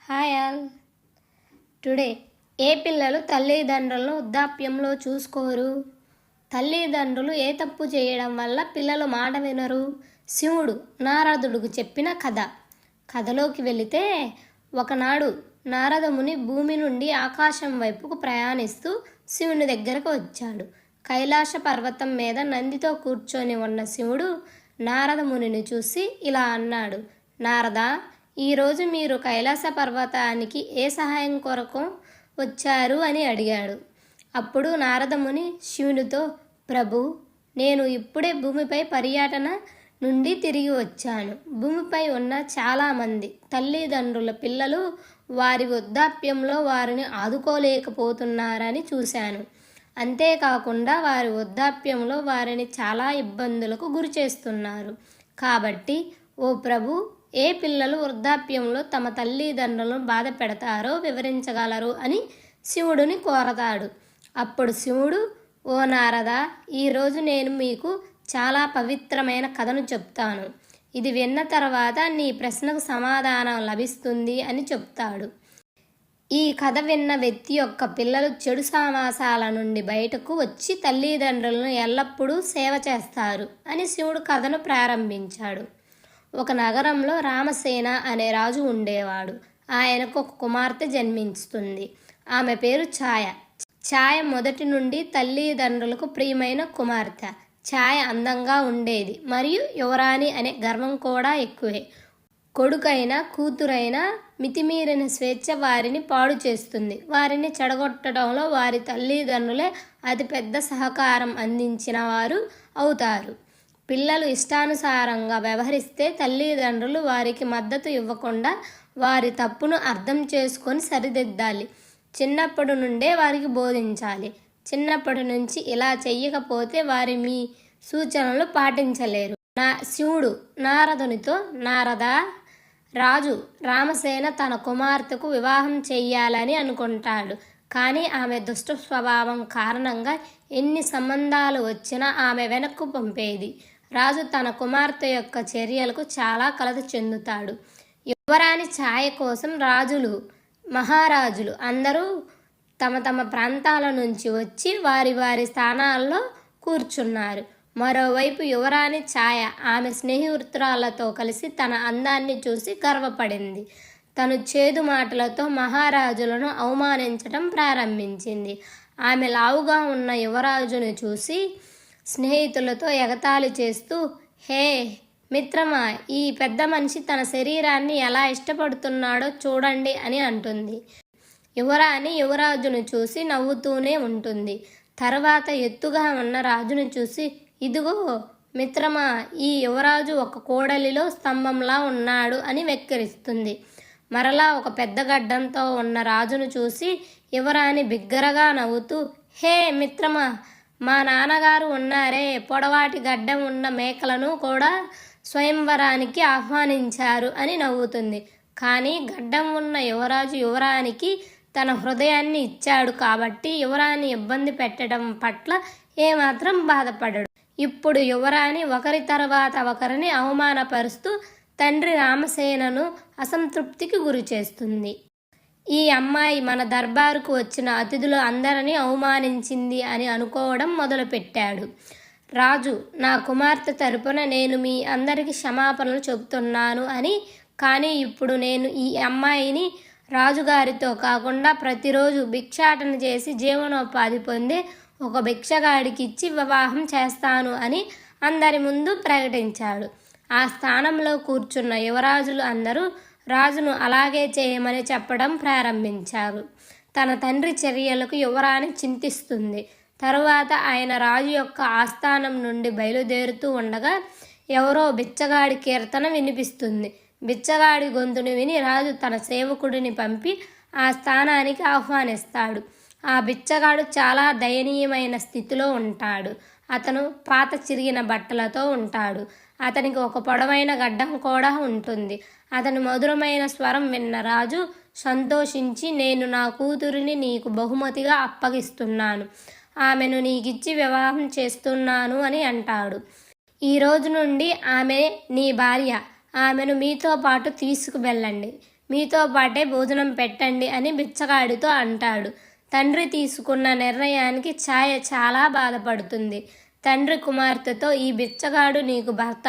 Hi all. Today ఏ పిల్లలు తల్లిదండ్రులను వృద్ధాప్యంలో చూసుకోరు? తల్లిదండ్రులు ఏ తప్పు చేయడం వల్ల పిల్లలు మాట వినరు? శివుడు నారదుడికి చెప్పిన కథ. కథలోకి వెళితే, ఒకనాడు నారదముని భూమి నుండి ఆకాశం వైపుకు ప్రయాణిస్తూ శివుని దగ్గరకు వచ్చాడు. కైలాస పర్వతం మీద నందితో కూర్చొని ఉన్న శివుడు నారదమునిని చూసి ఇలా అన్నాడు: నారదా, ఈరోజు మీరు కైలాస పర్వతానికి ఏ సహాయం కొరకు వచ్చారు అని అడిగాడు. అప్పుడు నారదముని శివునితో, ప్రభు, నేను ఇప్పుడే భూమిపై పర్యటన నుండి తిరిగి వచ్చాను. భూమిపై ఉన్న చాలామంది తల్లిదండ్రుల పిల్లలు వారి వృద్ధాప్యంలో వారిని ఆదుకోలేకపోతున్నారని చూశాను. అంతేకాకుండా వారి వృద్ధాప్యంలో వారిని చాలా ఇబ్బందులకు గురి చేస్తున్నారు. కాబట్టి ఓ ప్రభు, ఏ పిల్లలు వృద్ధాప్యంలో తమ తల్లిదండ్రులను బాధ పెడతారో వివరించగలరు అని శివుడిని కోరతాడు. అప్పుడు శివుడు, ఓ నారదా, ఈరోజు నేను మీకు చాలా పవిత్రమైన కథను చెప్తాను. ఇది విన్న తర్వాత నీ ప్రశ్నకు సమాధానం లభిస్తుంది అని చెప్తాడు. ఈ కథ విన్న వ్యక్తి యొక్క పిల్లలు చెడు సమాసాల నుండి బయటకు వచ్చి తల్లిదండ్రులను ఎల్లప్పుడూ సేవ చేస్తారు అని శివుడు కథను ప్రారంభించాడు. ఒక నగరంలో రామసేన అనే రాజు ఉండేవాడు. ఆయనకు ఒక కుమార్తె జన్మిస్తుంది. ఆమె పేరు ఛాయ. ఛాయ మొదటి నుండి తల్లిదండ్రులకు ప్రియమైన కుమార్తె. ఛాయ అందంగా ఉండేది మరియు యువరాణి అనే గర్వం కూడా ఎక్కువే. కొడుకైనా కూతురైనా మితిమీరిన స్వేచ్ఛ వారిని పాడు చేస్తుంది. వారిని చెడగొట్టడంలో వారి తల్లిదండ్రులే అతిపెద్ద సహకారం అందించిన వారు అవుతారు. పిల్లలు ఇష్టానుసారంగా వ్యవహరిస్తే తల్లిదండ్రులు వారికి మద్దతు ఇవ్వకుండా వారి తప్పును అర్థం చేసుకొని సరిదిద్దాలి. చిన్నప్పటి నుండే వారికి బోధించాలి. చిన్నప్పటి నుంచి ఇలా చెయ్యకపోతే వారి మీ సూచనలు పాటించలేరు. శివుడు నారదునితో, నారదా, రాజు రామసేన తన కుమార్తెకు వివాహం చెయ్యాలని అనుకుంటాడు. కానీ ఆమె దుష్ట స్వభావం కారణంగా ఎన్ని సంబంధాలు వచ్చినా ఆమె వెనక్కు పంపేది. రాజు తన కుమార్తె యొక్క చర్యలకు చాలా కలత చెందుతాడు. యువరాణి ఛాయ కోసం రాజులు, మహారాజులు అందరూ తమ తమ ప్రాంతాల నుంచి వచ్చి వారి వారి స్థానాల్లో కూర్చున్నారు. మరోవైపు యువరాణి ఛాయ ఆమె స్నేహితురాలతో కలిసి తన అందాన్ని చూసి గర్వపడింది. తను చేదు మాటలతో మహారాజులను అవమానించడం ప్రారంభించింది. ఆమె లావుగా ఉన్న యువరాజును చూసి స్నేహితులతో ఎగతాళి చేస్తూ, హే మిత్రమా, ఈ పెద్ద మనిషి తన శరీరాన్ని ఎలా ఇష్టపడుతున్నాడో చూడండి అని అంటుంది. యువరాణి యువరాజును చూసి నవ్వుతూనే ఉంటుంది. తర్వాత ఎత్తుగా ఉన్న రాజును చూసి, ఇదిగో మిత్రమా, ఈ యువరాజు ఒక కోడలిలో స్తంభంలా ఉన్నాడు అని వెక్కిరిస్తుంది. మరలా ఒక పెద్ద గడ్డంతో ఉన్న రాజును చూసి యువరాణి బిగ్గరగా నవ్వుతూ, హే మిత్రమా, మా నాన్నగారు ఉన్నారే, పొడవాటి గడ్డం ఉన్న మేకలను కూడా స్వయంవరానికి ఆహ్వానించారు అని నవ్వుతుంది. కానీ గడ్డం ఉన్న యువరాజు యువరానికి తన హృదయాన్ని ఇచ్చాడు కాబట్టి యువరాణి ఇబ్బంది పెట్టడం పట్ల ఏమాత్రం బాధపడడు. ఇప్పుడు యువరాణి ఒకరి తర్వాత ఒకరిని అవమానపరుస్తూ తండ్రి రామసేనను అసంతృప్తికి గురి చేస్తుంది. ఈ అమ్మాయి మన దర్బారుకు వచ్చిన అతిథులు అందరినీ అవమానించింది అని అనుకోవడం మొదలుపెట్టాడు. రాజు, నా కుమార్తె తరపున నేను మీ అందరికీ క్షమాపణలు చెబుతున్నాను అని. కానీ ఇప్పుడు నేను ఈ అమ్మాయిని రాజుగారితో కాకుండా ప్రతిరోజు భిక్షాటన చేసి జీవనోపాధి పొందే ఒక భిక్షగాడికి ఇచ్చి వివాహం చేస్తాను అని అందరి ముందు ప్రకటించాడు. ఆ స్థానంలో కూర్చున్న యువరాజులు అందరూ రాజును అలాగే చేయమని చెప్పడం ప్రారంభించారు. తన తండ్రి చర్యలకు యువరాణి చింతిస్తుంది. తరువాత ఆయన రాజు యొక్క ఆస్థానం నుండి బయలుదేరుతూ ఉండగా ఎవరో బిచ్చగాడి కీర్తన వినిపిస్తుంది. బిచ్చగాడి గొంతును విని రాజు తన సేవకుడిని పంపి ఆ స్థానానికి ఆహ్వానిస్తాడు. ఆ బిచ్చగాడు చాలా దయనీయమైన స్థితిలో ఉంటాడు. అతను పాత చిరిగిన బట్టలతో ఉంటాడు. అతనికి ఒక పొడవైన గడ్డం కూడా ఉంటుంది. అతని మధురమైన స్వరం విన్న రాజు సంతోషించి, నేను నా కూతురిని నీకు బహుమతిగా అప్పగిస్తున్నాను. ఆమెను నీకిచ్చి వివాహం చేస్తున్నాను అని అంటాడు. ఈ రోజు నుండి ఆమె నీ భార్య. ఆమెను మీతో పాటు తీసుకువెళ్ళండి. మీతో పాటే భోజనం పెట్టండి అని బిచ్చగాడితో అంటాడు. తండ్రి తీసుకున్న నిర్ణయానికి ఛాయ చాలా బాధపడుతుంది. తండ్రి కుమార్తెతో, ఈ బిచ్చగాడు నీకు భర్త,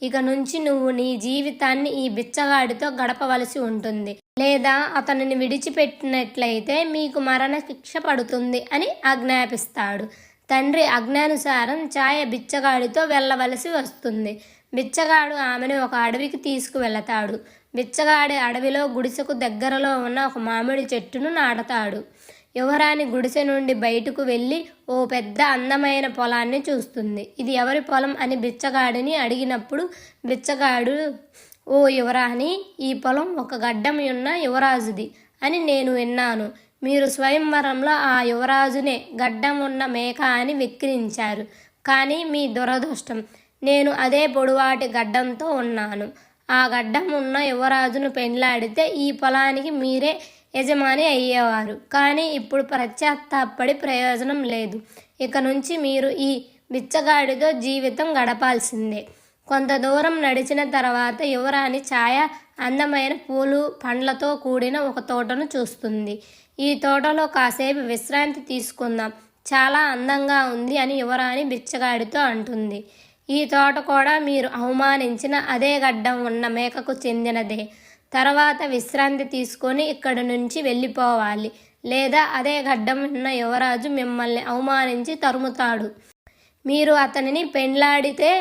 ఇక నుంచి నువ్వు నీ జీవితాన్ని ఈ బిచ్చగాడితో గడపవలసి ఉంటుంది, లేదా అతనిని విడిచిపెట్టినట్లయితే మీకు మరణ శిక్ష పడుతుంది అని ఆజ్ఞాపిస్తాడు. తండ్రి ఆజ్ఞానుసారం ఛాయ బిచ్చగాడితో వెళ్ళవలసి వస్తుంది. బిచ్చగాడు ఆమెను ఒక అడవికి తీసుకువెళతాడు. బిచ్చగాడి అడవిలో గుడిసెకు దగ్గరలో ఉన్న ఒక మామిడి చెట్టును నాటుతాడు. యువరాణి గుడిసె నుండి బయటకు వెళ్ళి ఓ పెద్ద అందమైన పొలాన్ని చూస్తుంది. ఇది ఎవరి పొలం అని బిచ్చగాడిని అడిగినప్పుడు బిచ్చగాడు, ఓ యువరాణి, ఈ పొలం ఒక గడ్డం ఉన్న యువరాజుది అని నేను విన్నాను. మీరు స్వయంవరంలో ఆ యువరాజునే గడ్డం ఉన్న మేక అని వెక్కిరించారు. కానీ మీ దురదృష్టం, నేను అదే పొడువాటి గడ్డంతో ఉన్నాను. ఆ గడ్డం ఉన్న యువరాజును పెండ్లాడితే ఈ పొలానికి మీరే యజమాని అయ్యేవారు. కానీ ఇప్పుడు పశ్చాత్తాపడి ప్రయోజనం లేదు. ఇక నుంచి మీరు ఈ బిచ్చగాడితో జీవితం గడపాల్సిందే. కొంత దూరం నడిచిన తర్వాత యువరాణి ఛాయ అందమైన పూలు పండ్లతో కూడిన ఒక తోటను చూస్తుంది. ఈ తోటలో కాసేపు విశ్రాంతి తీసుకుందాం, చాలా అందంగా ఉంది అని యువరాణి బిచ్చగాడితో అంటుంది. ఈ తోట కూడా మీరు అవమానించిన అదే గడ్డం ఉన్న మేకకు చెందినదే. తర్వాత విశ్రాంతి తీసుకొని ఇక్కడి నుంచి వెళ్ళిపోవాలి, లేదా అదే గడ్డం ఉన్న యువరాజు మిమ్మల్ని అవమానించి తరుముతాడు. మీరు అతనిని పెండ్లాడితే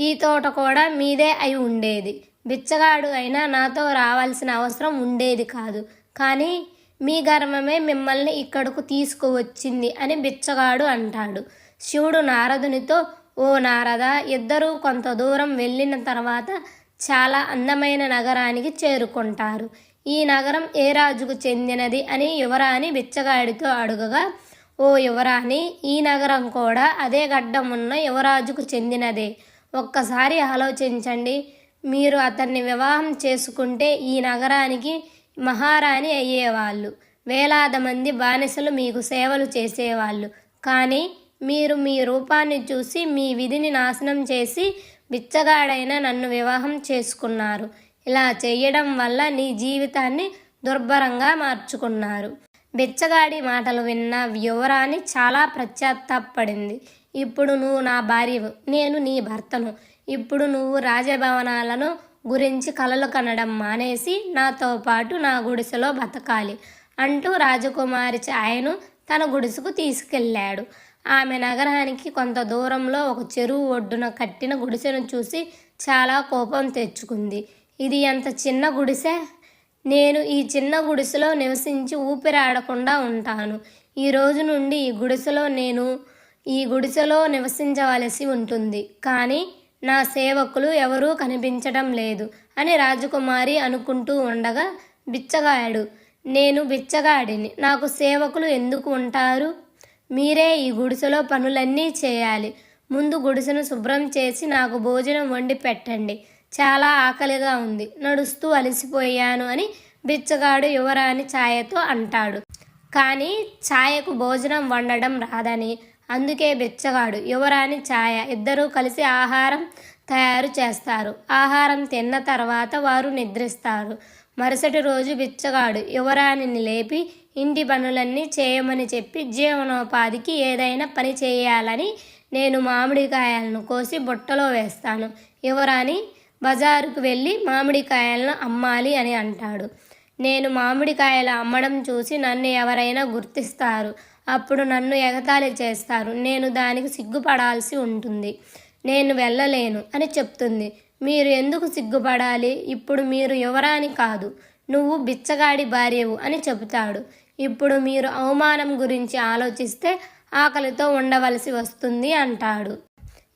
ఈ తోట కూడా మీదే అయి ఉండేది. బిచ్చగాడు అయినా నాతో రావాల్సిన అవసరం ఉండేది కాదు. కానీ మీ గర్వమే మిమ్మల్ని ఇక్కడకు తీసుకువచ్చింది అని బిచ్చగాడు అంటాడు. శివుడు నారదునితో, ఓ నారద, ఇద్దరూ కొంత దూరం వెళ్ళిన తర్వాత చాలా అందమైన నగరానికి చేరుకుంటారు. ఈ నగరం ఏ రాజుకు చెందినది అని యువరాణి బిచ్చగాడితో అడుగగా, ఓ యువరాణి, ఈ నగరం కూడా అదే గడ్డం ఉన్న యువరాజుకు చెందినదే. ఒక్కసారి ఆలోచించండి, మీరు అతన్ని వివాహం చేసుకుంటే ఈ నగరానికి మహారాణి అయ్యేవాళ్ళు. వేలాది మంది బానిసలు మీకు సేవలు చేసేవాళ్ళు. కానీ మీరు మీ రూపాన్ని చూసి మీ విధిని నాశనం చేసి బిచ్చగాడైన నన్ను వివాహం చేసుకున్నారు. ఇలా చేయడం వల్ల నీ జీవితాన్ని దుర్భరంగా మార్చుకున్నారు. బిచ్చగాడి మాటలు విన్న యువరాణి చాలా పశ్చాత్తాపడింది. ఇప్పుడు నువ్వు నా భార్యవు, నేను నీ భర్తను. ఇప్పుడు నువ్వు రాజభవనాలను గురించి కలలు కనడం మానేసి నాతో పాటు నా గుడిసెలో బతకాలి అంటూ రాజకుమారి ఛాయను తన గుడిసెకు తీసుకెళ్ళాడు. ఆమె నగరానికి కొంత దూరంలో ఒక చెరువు ఒడ్డున కట్టిన గుడిసెను చూసి చాలా కోపం తెచ్చుకుంది. ఇది ఎంత చిన్న గుడిసె! నేను ఈ చిన్న గుడిసెలో నివసించి ఊపిరాడకుండా ఉంటాను. ఈ రోజు నుండి ఈ గుడిసెలో నివసించవలసి ఉంటుంది. కానీ నా సేవకులు ఎవరూ కనిపించడం లేదు అని రాజకుమారి అనుకుంటూ ఉండగా బిచ్చగాడు, నేను బిచ్చగాడిని, నాకు సేవకులు ఎందుకు ఉంటారు? మీరే ఈ గుడిసెలో పనులన్నీ చేయాలి. ముందు గుడిసెను శుభ్రం చేసి నాకు భోజనం వండి పెట్టండి. చాలా ఆకలిగా ఉంది, నడుస్తూ అలసిపోయాను అని బిచ్చగాడు యువరాణి ఛాయతో అంటాడు. కానీ ఛాయకు భోజనం వండడం రాదని, అందుకే బిచ్చగాడు, యువరాణి ఛాయ ఇద్దరూ కలిసి ఆహారం తయారు చేస్తారు. ఆహారం తిన్న తర్వాత వారు నిద్రిస్తారు. మరుసటి రోజు బిచ్చగాడు యువరాణిని లేపి ఇంటి పనులన్నీ చేయమని చెప్పి, జీవనోపాధికి ఏదైనా పని చేయాలని నేను మామిడికాయలను కోసి బుట్టలో వేస్తాను. యువరాణి బజారుకు వెళ్ళి మామిడికాయలను అమ్మాలి అని అంటాడు. నేను మామిడికాయలు అమ్మడం చూసి నన్ను ఎవరైనా గుర్తిస్తారు. అప్పుడు నన్ను ఎగతాళి చేస్తారు. నేను దానికి సిగ్గుపడాల్సి ఉంటుంది. నేను వెళ్ళలేను అని చెప్తుంది. మీరు ఎందుకు సిగ్గుపడాలి? ఇప్పుడు మీరు యువరాణి కాదు, నువ్వు బిచ్చగాడి భార్యవు అని చెబుతాడు. ఇప్పుడు మీరు అవమానం గురించి ఆలోచిస్తే ఆకలితో ఉండవలసి వస్తుంది అంటాడు.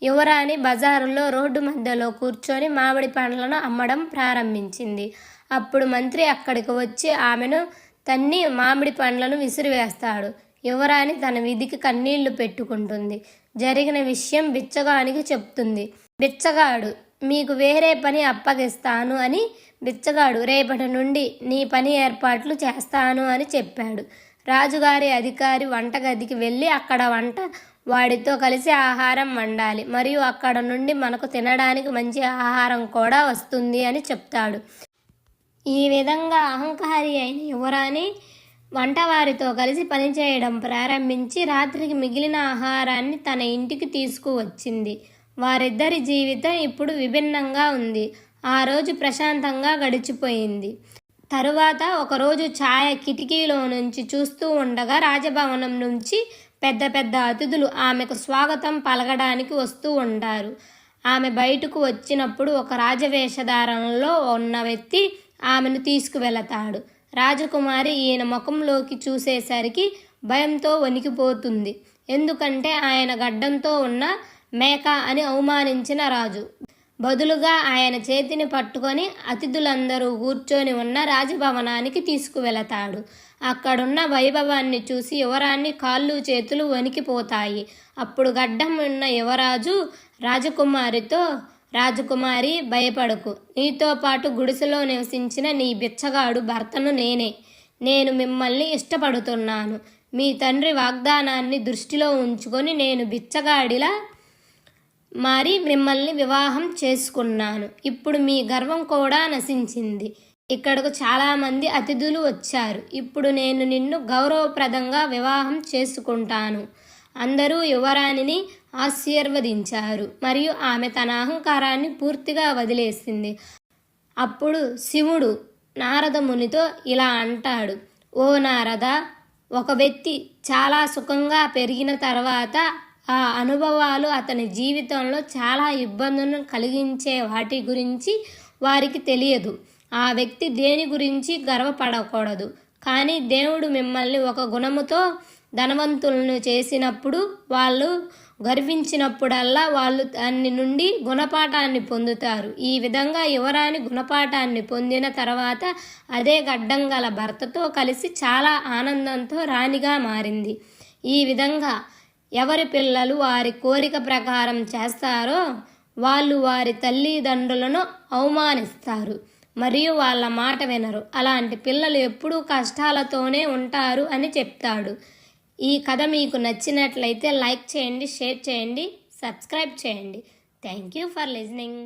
యువరాణి బజారులో రోడ్డు మధ్యలో కూర్చొని మామిడి పండ్లను అమ్మడం ప్రారంభించింది. అప్పుడు మంత్రి అక్కడికి వచ్చి ఆమెను తన్ని మామిడి పండ్లను విసిరివేస్తాడు. యువరాణి తన విధికి కన్నీళ్లు పెట్టుకుంటుంది. జరిగిన విషయం బిచ్చగానికి చెప్తుంది. బిచ్చగాడు, మీకు వేరే పని అప్పగిస్తాను అని బిచ్చగాడు రేపటి నుండి నీ పని ఏర్పాట్లు చేస్తాను అని చెప్పాడు. రాజుగారి అధికారి వంటగదికి వెళ్ళి అక్కడ వాడితో కలిసి ఆహారం వండాలి, మరియు అక్కడ నుండి మనకు తినడానికి మంచి ఆహారం కూడా వస్తుంది అని చెప్తాడు. ఈ విధంగా అహంకారి అయిన యువరాణి వంటవారితో కలిసి పనిచేయడం ప్రారంభించి రాత్రికి మిగిలిన ఆహారాన్ని తన ఇంటికి తీసుకువచ్చింది. వారిద్దరి జీవితం ఇప్పుడు విభిన్నంగా ఉంది. ఆ రోజు ప్రశాంతంగా గడిచిపోయింది. తరువాత ఒకరోజు ఛాయ కిటికీలో నుంచి చూస్తూ ఉండగా రాజభవనం నుంచి పెద్ద పెద్ద అతిథులు ఆమెకు స్వాగతం పలకడానికి వస్తూ ఉంటారు. ఆమె బయటకు వచ్చినప్పుడు ఒక రాజవేషధారణలో ఉన్న వ్యక్తి ఆమెను తీసుకువెళతాడు. రాజకుమారి ఈయన ముఖంలోకి చూసేసరికి భయంతో వణికిపోతుంది. ఎందుకంటే ఆయన గడ్డంతో ఉన్న మేక అని అవమానించిన రాజు బదులుగా ఆయన చేతిని పట్టుకొని అతిథులందరూ కూర్చొని ఉన్న రాజభవనానికి తీసుకువెళతాడు. అక్కడున్న వైభవాన్ని చూసి యువరాణి కాళ్ళు చేతులు వణికిపోతాయి. అప్పుడు గడ్డం ఉన్న యువరాజు రాజకుమారితో, రాజకుమారి భయపడకు, నీతో పాటు గుడిసెలో నివసించిన నీ బిచ్చగాడు భర్తను నేను మిమ్మల్ని ఇష్టపడుతున్నాను. మీ తండ్రి వాగ్దానాన్ని దృష్టిలో ఉంచుకొని నేను బిచ్చగాడిలా మారి మిమ్మల్ని వివాహం చేసుకున్నాను. ఇప్పుడు మీ గర్వం కూడా నశించింది. ఇక్కడకు చాలామంది అతిథులు వచ్చారు. ఇప్పుడు నేను నిన్ను గౌరవప్రదంగా వివాహం చేసుకుంటాను. అందరూ యువరాణిని ఆశీర్వదించారు మరియు ఆమె తన అహంకారాన్ని పూర్తిగా వదిలేసింది. అప్పుడు శివుడు నారద మునితో ఇలా అంటాడు, ఓ నారద, ఒక వ్యక్తి చాలా సుఖంగా పెరిగిన తర్వాత ఆ అనుభవాలు అతని జీవితంలో చాలా ఇబ్బందులను కలిగించే వాటి గురించి వారికి తెలియదు. ఆ వ్యక్తి దేని గురించి గర్వపడకూడదు. కానీ దేవుడు మిమ్మల్ని ఒక గుణముతో ధనవంతులను చేసినప్పుడు, వాళ్ళు గర్వించినప్పుడల్లా వాళ్ళు దాని నుండి గుణపాఠాన్ని పొందుతారు. ఈ విధంగా యువరాణి గుణపాఠాన్ని పొందిన తర్వాత అదే గడ్డం గల భర్తతో కలిసి చాలా ఆనందంతో రాణిగా మారింది. ఈ విధంగా ఎవరి పిల్లలు వారి కోరిక ప్రకారం చేస్తారో వాళ్ళు వారి తల్లిదండ్రులను అవమానిస్తారు మరియు వాళ్ళ మాట వినరు. అలాంటి పిల్లలు ఎప్పుడూ కష్టాలతోనే ఉంటారు అని చెప్తాడు. ఈ కథ మీకు నచ్చినట్లయితే లైక్ చేయండి, షేర్ చేయండి, సబ్స్క్రైబ్ చేయండి. Thank you for listening.